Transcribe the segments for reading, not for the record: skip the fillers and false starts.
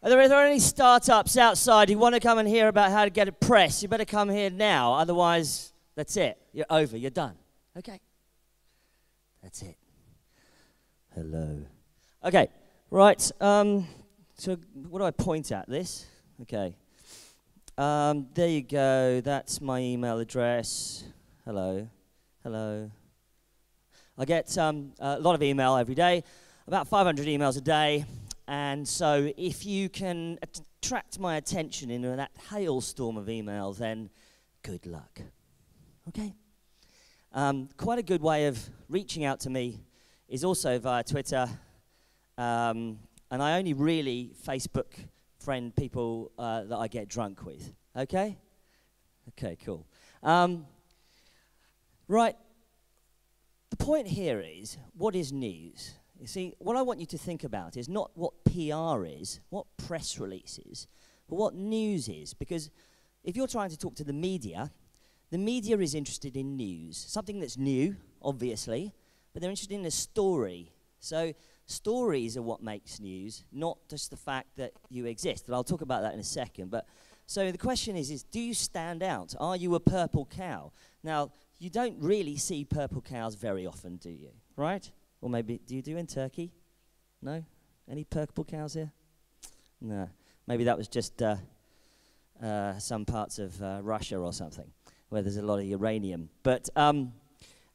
Are there any startups outside who want to come and hear about how to get a press? You better come here now, otherwise, that's it. You're over, you're done. Okay. That's it. Hello. Okay, right. So what do I point at? This? Okay. There you go. That's my email address. Hello. Hello. I get a lot of email every day, about 500 emails a day. And so if you can attract my attention in that hailstorm of emails, then good luck. Okay? Quite a good way of reaching out to me is also via Twitter. And I only really Facebook friend people that I get drunk with. Okay? Okay, cool. Right. The point here is, what is news? You see, what I want you to think about is not what PR is, what press release is, but what news is. Because if you're trying to talk to the media is interested in news. Something that's new, obviously, but they're interested in a story. So stories are what makes news, not just the fact that you exist. And I'll talk about that in a second. But so the question is do you stand out? Are you a purple cow? Now, you don't really see purple cows very often, do you? Right? Or maybe, do you do in Turkey? No? Any purple cows here? No. Maybe that was just some parts of Russia or something, where there's a lot of uranium. But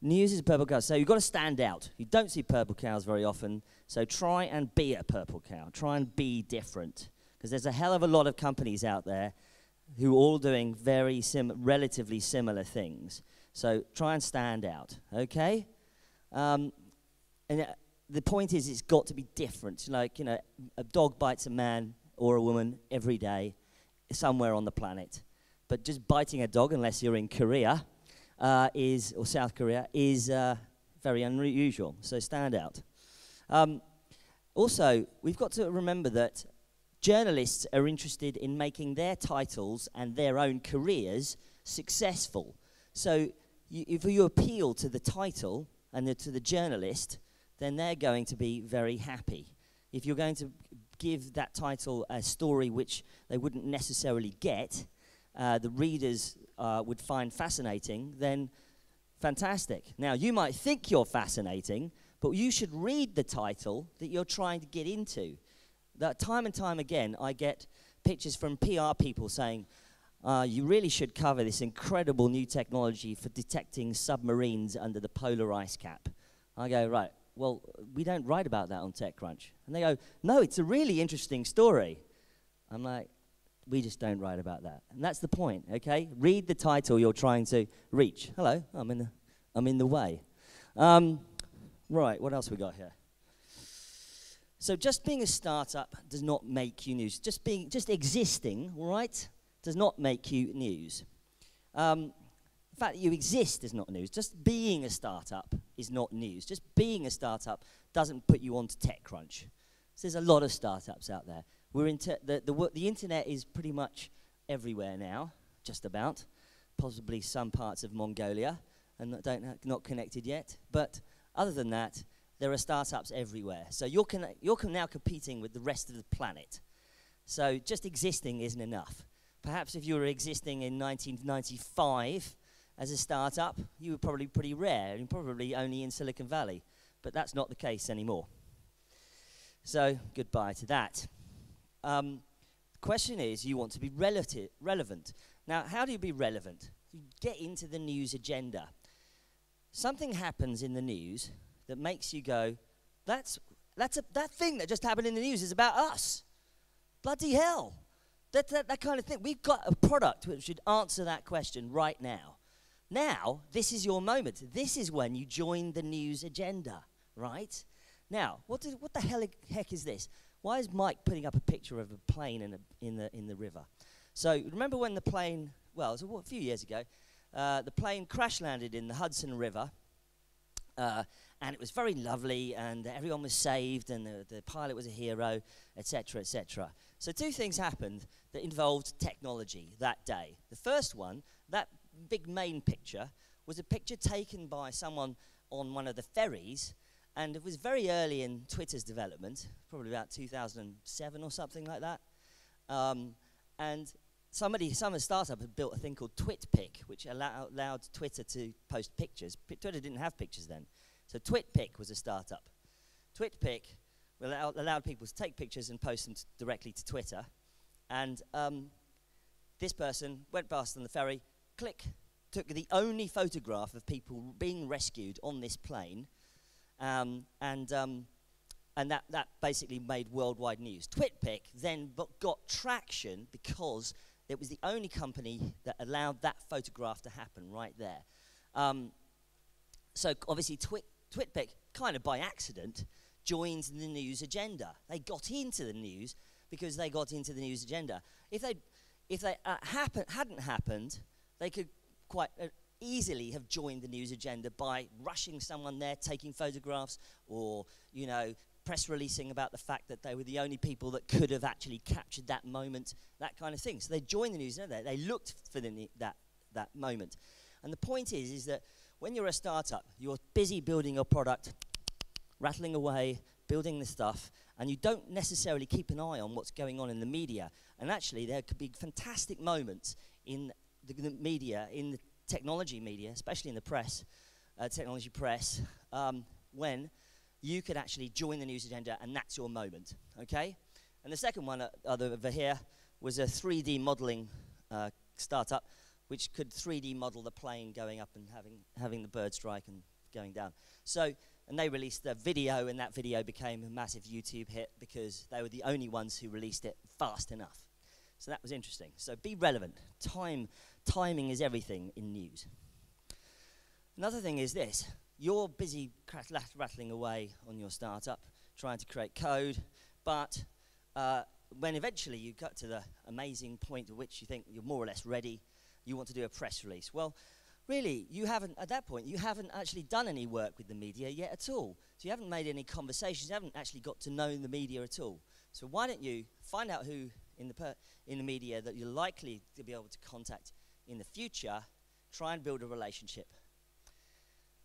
news is purple cows. So you've got to stand out. You don't see purple cows very often, so try and be a purple cow. Try and be different. Because there's a hell of a lot of companies out there who are all doing very relatively similar things. So try and stand out, okay? And the point is, it's got to be different. Like, you know, a dog bites a man or a woman every day somewhere on the planet. But just biting a dog, unless you're in Korea, or South Korea, is very unusual. So stand out. Also, we've got to remember that journalists are interested in making their titles and their own careers successful. So if you appeal to the title and to the journalist, then they're going to be very happy. If you're going to give that title a story which they wouldn't necessarily get, the readers would find fascinating, then fantastic. Now, you might think you're fascinating, but you should read the title that you're trying to get into. That time and time again, I get pictures from PR people saying, you really should cover this incredible new technology for detecting submarines under the polar ice cap. I go, right, well, we don't write about that on TechCrunch. And they go, no, it's a really interesting story. I'm like, we just don't write about that. And that's the point, okay? Read the title you're trying to reach. Hello, I'm in the way. Right, what else we got here? So just being a startup does not make you news. Just existing, right, does not make you news. The fact that you exist is not news. Just being a startup is not news. Just being a startup doesn't put you onto TechCrunch. So there's a lot of startups out there. The internet is pretty much everywhere now, just about. Possibly some parts of Mongolia, and not connected yet. But other than that, there are startups everywhere. So you're now competing with the rest of the planet. So just existing isn't enough. Perhaps if you were existing in 1995 as a startup, you were probably pretty rare and probably only in Silicon Valley. But that's not the case anymore. So goodbye to that. The question is, you want to be relevant. Now, how do you be relevant? You get into the news agenda. Something happens in the news that makes you go, that thing that just happened in the news is about us. Bloody hell. That kind of thing. We've got a product which should answer that question right now. Now, this is your moment. This is when you join the news agenda, right? Now, what the heck is this? Why is Mike putting up a picture of a plane in the river? So remember when the plane, well, it was a few years ago, the plane crash landed in the Hudson River, and it was very lovely, and everyone was saved, and the pilot was a hero, etc., etc. So two things happened that involved technology that day. The first one, that big main picture, was a picture taken by someone on one of the ferries, and it was very early in Twitter's development, probably about 2007 or something like that. And some startup had built a thing called TwitPic, which allowed Twitter to post pictures. Twitter didn't have pictures then. So TwitPic was a startup. TwitPic allowed people to take pictures and post them directly to Twitter. And this person went past on the ferry, took the only photograph of people being rescued on this plane, and that basically made worldwide news. TwitPic then got traction because it was the only company that allowed that photograph to happen right there. So obviously TwitPic, kind of by accident, joined the news agenda. They got into the news because they got into the news agenda. If they hadn't happened, they could quite easily have joined the news agenda by rushing someone there, taking photographs, or, you know, press releasing about the fact that they were the only people that could have actually captured that moment, that kind of thing. So they joined the news agenda. They looked for that moment. And the point is that when you're a startup, you're busy building your product, rattling away, building the stuff, and you don't necessarily keep an eye on what's going on in the media. And actually, there could be fantastic moments in the media, in the technology media, especially in the press, technology press, when you could actually join the news agenda, and that's your moment, okay? And the second one over here was a 3D modeling startup, which could 3D model the plane going up and having the bird strike and going down. So, and they released a video, and that video became a massive YouTube hit because they were the only ones who released it fast enough. So that was interesting. So be relevant. Timing is everything in news. Another thing is this. You're busy rattling away on your startup, trying to create code, but when eventually you got to the amazing point at which you think you're more or less ready, you want to do a press release. Well, really, at that point, you haven't actually done any work with the media yet at all. So you haven't made any conversations, you haven't actually got to know the media at all. So why don't you find out who in the media that you're likely to be able to contact in the future, try and build a relationship.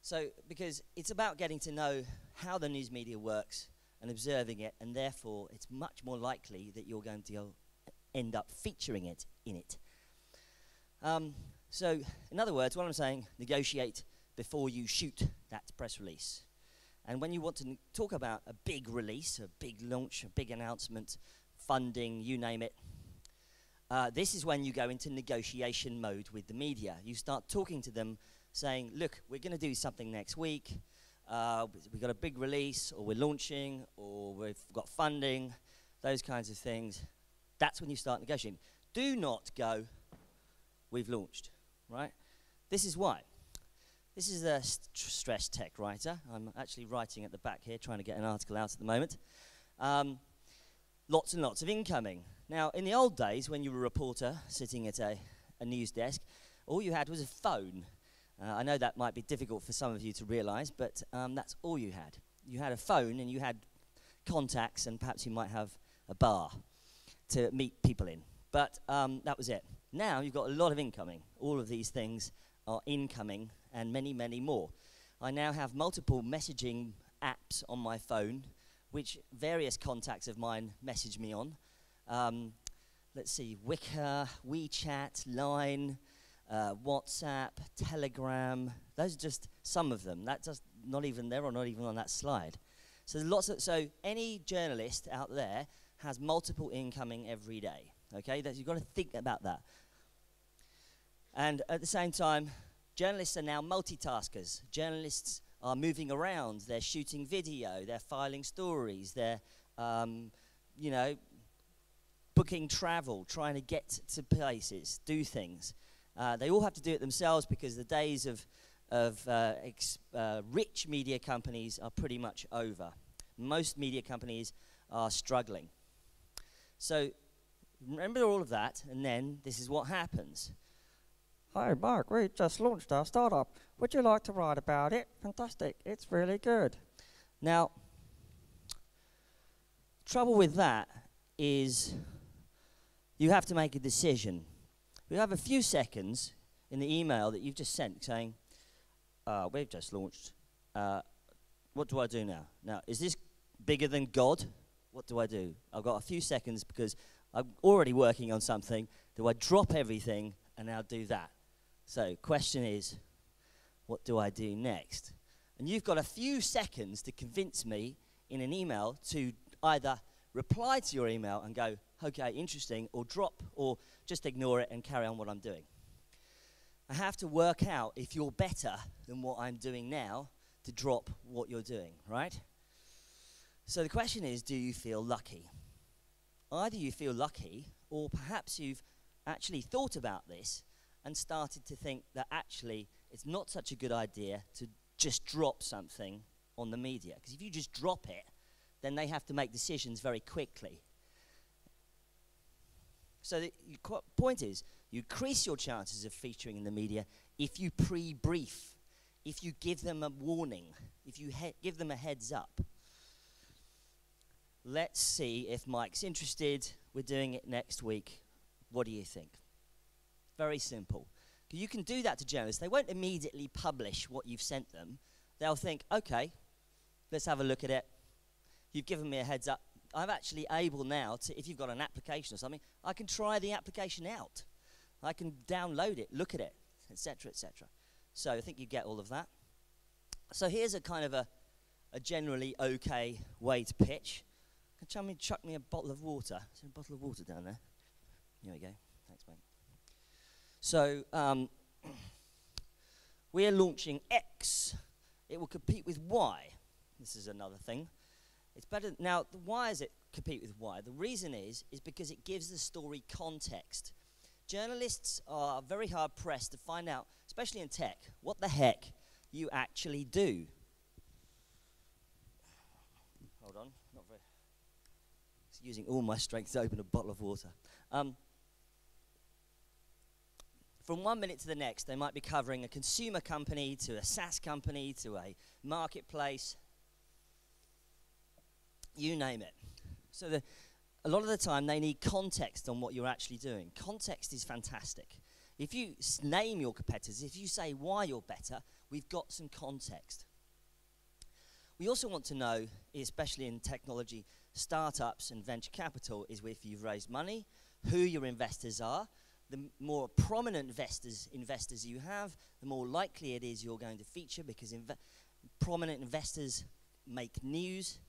So, because it's about getting to know how the news media works and observing it, and therefore it's much more likely that you're going to end up featuring it in it. So, in other words, what I'm saying, negotiate before you shoot that press release. And when you want to talk about a big release, a big launch, a big announcement, funding, you name it, this is when you go into negotiation mode with the media. You start talking to them, saying, look, we're going to do something next week. We've got a big release, or we're launching, or we've got funding, those kinds of things. That's when you start negotiating. Do not go, we've launched, right? This is why. This is a stressed tech writer. I'm actually writing at the back here, trying to get an article out at the moment. Lots and lots of incoming. Now, in the old days, when you were a reporter sitting at a news desk, all you had was a phone. I know that might be difficult for some of you to realize, but that's all you had. You had a phone, and you had contacts, and perhaps you might have a bar to meet people in. But that was it. Now you've got a lot of incoming. All of these things are incoming, and many, many more. I now have multiple messaging apps on my phone, which various contacts of mine message me on. Let's see, Wicker, WeChat, Line, WhatsApp, Telegram. Those are just some of them. That's just not even there, or not even on that slide. So there's lots of, so any journalist out there has multiple incoming every day. Okay, you've got to think about that. And at the same time, journalists are now multitaskers. Journalists are moving around. They're shooting video. They're filing stories. They're, you know, booking travel, trying to get to places, do things. They all have to do it themselves because the days of rich media companies are pretty much over. Most media companies are struggling. So remember all of that, and then this is what happens. Hi, Mark, we just launched our startup. Would you like to write about it? Fantastic, it's really good. Now, trouble with that is you have to make a decision. We have a few seconds in the email that you've just sent saying, we've just launched. What do I do now? Now, is this bigger than God? What do I do? I've got a few seconds because I'm already working on something. Do I drop everything and now do that? So question is, what do I do next? And you've got a few seconds to convince me in an email to either reply to your email and go, okay, interesting, or drop, or just ignore it and carry on what I'm doing. I have to work out if you're better than what I'm doing now to drop what you're doing, right? So the question is, do you feel lucky? Either you feel lucky, or perhaps you've actually thought about this and started to think that actually it's not such a good idea to just drop something on the media. Because if you just drop it, then they have to make decisions very quickly. So the point is, you increase your chances of featuring in the media if you pre-brief, if you give them a warning, if you give them a heads up. Let's see if Mike's interested. We're doing it next week. What do you think? Very simple. You can do that to journalists. They won't immediately publish what you've sent them. They'll think, okay, let's have a look at it. You've given me a heads up. I'm actually able now to, if you've got an application or something, I can try the application out. I can download it, look at it, etc., etc. So I think you get all of that. So here's a kind of a generally okay way to pitch. Can somebody chuck me a bottle of water? Is there a bottle of water down there? Here we go. Thanks, mate. So we're launching X. It will compete with Y. This is another thing. It's better now. Why does it compete with Y? The reason is because it gives the story context. Journalists are very hard pressed to find out, especially in tech, what the heck you actually do. Hold on, not very. It's using all my strength to open a bottle of water. From 1 minute to the next, they might be covering a consumer company to a SaaS company to a marketplace. You name it. So a lot of the time, they need context on what you're actually doing. Context is fantastic. If you name your competitors, if you say why you're better, we've got some context. We also want to know, especially in technology, startups and venture capital, is if you've raised money, who your investors are. The more prominent investors you have, the more likely it is you're going to feature, because prominent investors make news.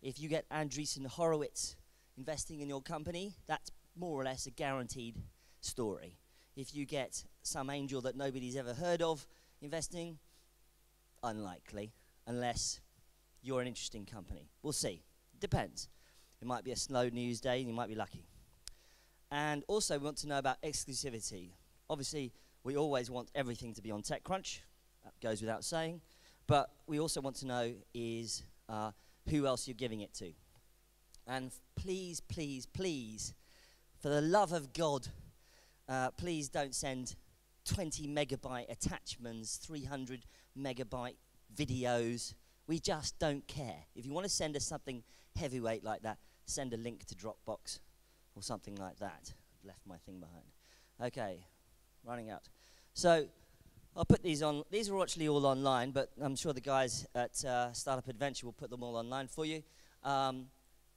If you get Andreessen Horowitz investing in your company, that's more or less a guaranteed story. If you get some angel that nobody's ever heard of investing, unlikely, unless you're an interesting company. We'll see. Depends. It might be a slow news day and you might be lucky. And also we want to know about exclusivity. Obviously, we always want everything to be on TechCrunch. That goes without saying. But we also want to know is who else you're giving it to. And please, please, please, for the love of God, please don't send 20 megabyte attachments, 300 megabyte videos. We just don't care. If you want to send us something heavyweight like that, send a link to Dropbox or something like that. I've left my thing behind. Okay, running out. So I'll put these on. These are actually all online, but I'm sure the guys at Startup Adventure will put them all online for you.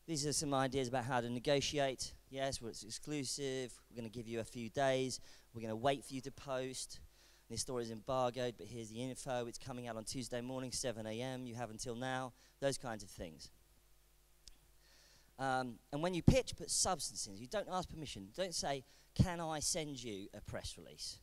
These are some ideas about how to negotiate. Yes, well, it's exclusive. We're going to give you a few days. We're going to wait for you to post. This story is embargoed, but here's the info. It's coming out on Tuesday morning, 7 a.m. You have until now. Those kinds of things. And when you pitch, put substance in. You don't ask permission. Don't say, can I send you a press release?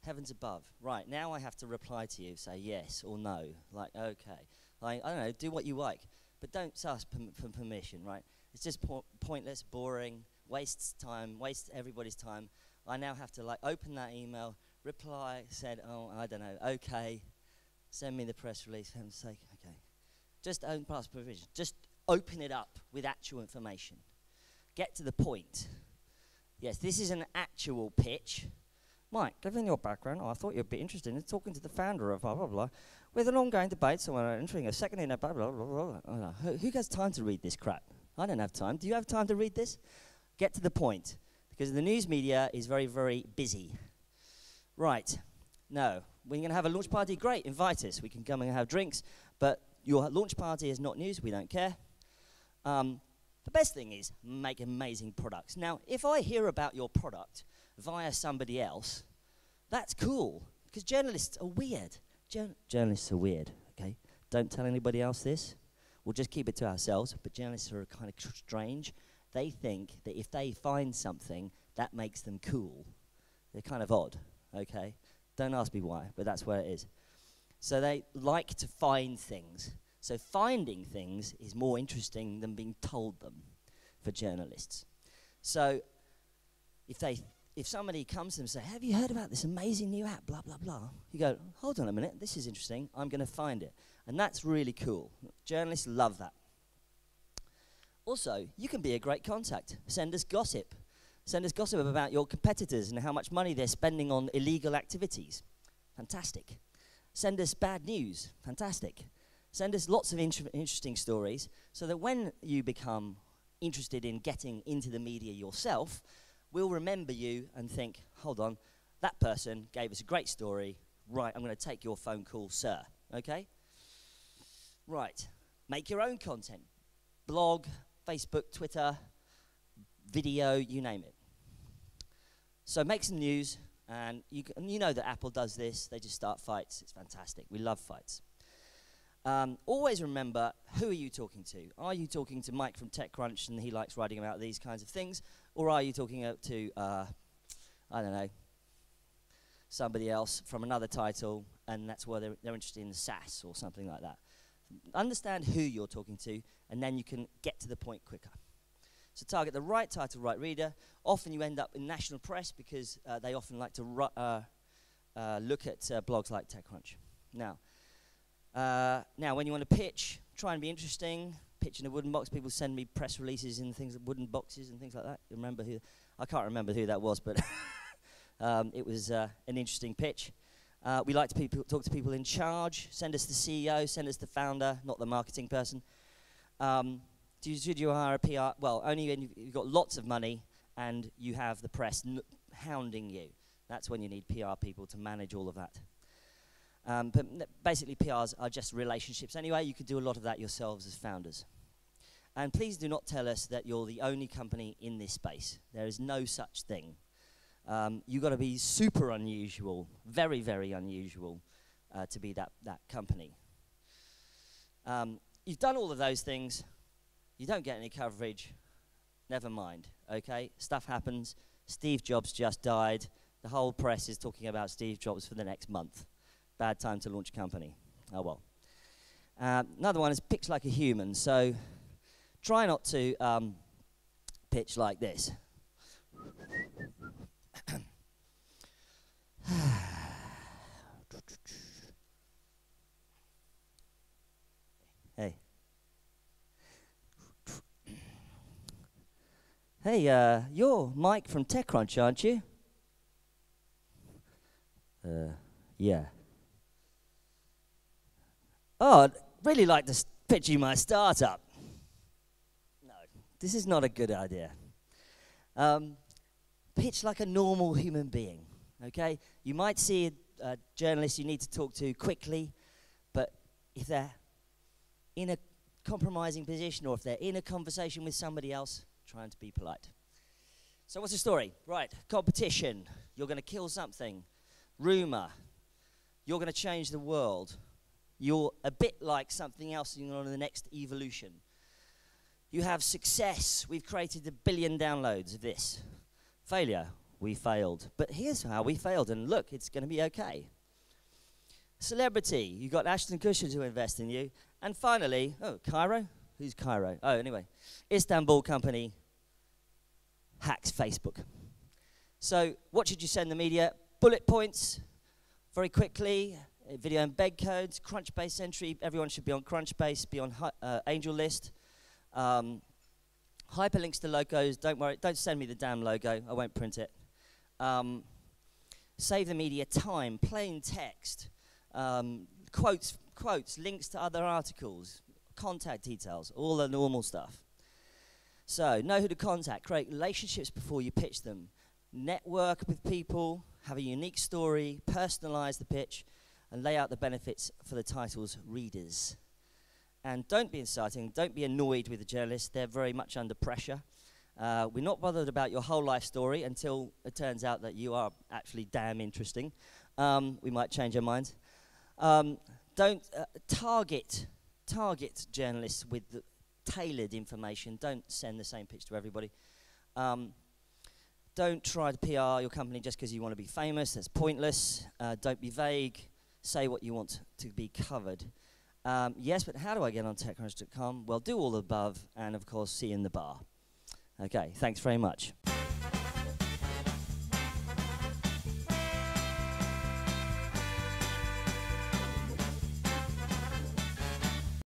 Heavens above. Right, now I have to reply to you, say yes or no. Like, okay. Like, I don't know, do what you like. But don't ask for permission, right? It's just pointless, boring, wastes time, wastes everybody's time. I now have to, like, open that email, reply, said, oh, I don't know, okay. Send me the press release, for heaven's sake, okay. Just don't pass permission. Just open it up with actual information. Get to the point. Yes, this is an actual pitch. Mike, given your background, I thought you'd be interested in talking to the founder of blah, blah, blah, with an ongoing debate, so we're entering a second in a blah, blah, blah, blah. Oh, no. Who has time to read this crap? I don't have time. Do you have time to read this? Get to the point, because the news media is very, very busy. Right. No. We're going to have a launch party. Great. Invite us. We can come and have drinks, but your launch party is not news. We don't care. The best thing is make amazing products. Now, if I hear about your product via somebody else, that's cool, because journalists are weird. Journalists are weird, okay? Don't tell anybody else this. We'll just keep it to ourselves, but journalists are kind of strange. They think that if they find something, that makes them cool. They're kind of odd, okay? Don't ask me why, but that's where it is. So they like to find things. So finding things is more interesting than being told them for journalists. So if somebody comes to them and says, have you heard about this amazing new app, blah, blah, blah, you go, hold on a minute, this is interesting, I'm going to find it. And that's really cool. Journalists love that. Also, you can be a great contact. Send us gossip. Send us gossip about your competitors and how much money they're spending on illegal activities. Fantastic. Send us bad news. Fantastic. Send us lots of interesting stories so that when you become interested in getting into the media yourself, we'll remember you and think, hold on, that person gave us a great story. Right, I'm going to take your phone call, sir. Okay? Right. Make your own content. Blog, Facebook, Twitter, video, you name it. So make some news, and you know that Apple does this. They just start fights. It's fantastic. We love fights. Always remember, who are you talking to? Are you talking to Mike from TechCrunch and he likes writing about these kinds of things? Or are you talking to, I don't know, somebody else from another title, and that's why they're interested in SaaS or something like that? Understand who you're talking to, and then you can get to the point quicker. So target the right title, right reader. Often you end up in national press because they often like to look at blogs like TechCrunch. Now, when you want to pitch, try and be interesting. Pitch in a wooden box. People send me press releases in things, wooden boxes and things like that. Remember who? I can't remember who that was, but it was an interesting pitch. We like to talk to people in charge. Send us the CEO. Send us the founder, not the marketing person. Should you hire a PR? Well, only when you've got lots of money and you have the press hounding you. That's when you need PR people to manage all of that. But basically, PRs are just relationships anyway. You could do a lot of that yourselves as founders. And please do not tell us that you're the only company in this space. There is no such thing. You've got to be super unusual, very, very unusual, to be that company. You've done all of those things. You don't get any coverage. Never mind, okay? Stuff happens. Steve Jobs just died. The whole press is talking about Steve Jobs for the next month. Bad time to launch a company. Oh well. Another one is pitch like a human. So try not to pitch like this. Hey. Hey, you're Mike from TechCrunch, aren't you? Yeah. Oh, I'd really like to pitch you my startup. No, this is not a good idea. Pitch like a normal human being, okay? You might see a journalist you need to talk to quickly, but if they're in a compromising position or if they're in a conversation with somebody else, trying to be polite. So what's the story? Right, competition. You're going to kill something. Rumor. You're going to change the world. You're a bit like something else on the next evolution. You have success. We've created 1 billion downloads of this. Failure. We failed. But here's how we failed, and look, it's going to be okay. Celebrity. You've got Ashton Kutcher to invest in you. And finally, Cairo? Who's Cairo? Oh, anyway. Istanbul company hacks Facebook. So what should you send the media? Bullet points, very quickly, video embed codes, Crunchbase entry. Everyone should be on Crunchbase, be on AngelList. Hyperlinks to logos. Don't worry, don't send me the damn logo. I won't print it. Save the media time, plain text, quotes, links to other articles, contact details, all the normal stuff. So know who to contact, create relationships before you pitch them, network with people, have a unique story, personalize the pitch, and lay out the benefits for the title's readers. And don't be inciting, don't be annoyed with the journalists. They're very much under pressure. We're not bothered about your whole life story until it turns out that you are actually damn interesting. We might change our minds. Don't target journalists with the tailored information. Don't send the same pitch to everybody. Don't try to PR your company just because you want to be famous. That's pointless. Don't be vague. Say what you want to be covered. Yes, but how do I get on TechCrunch.com? Well, do all the above, and of course, see you in the bar. Okay, thanks very much.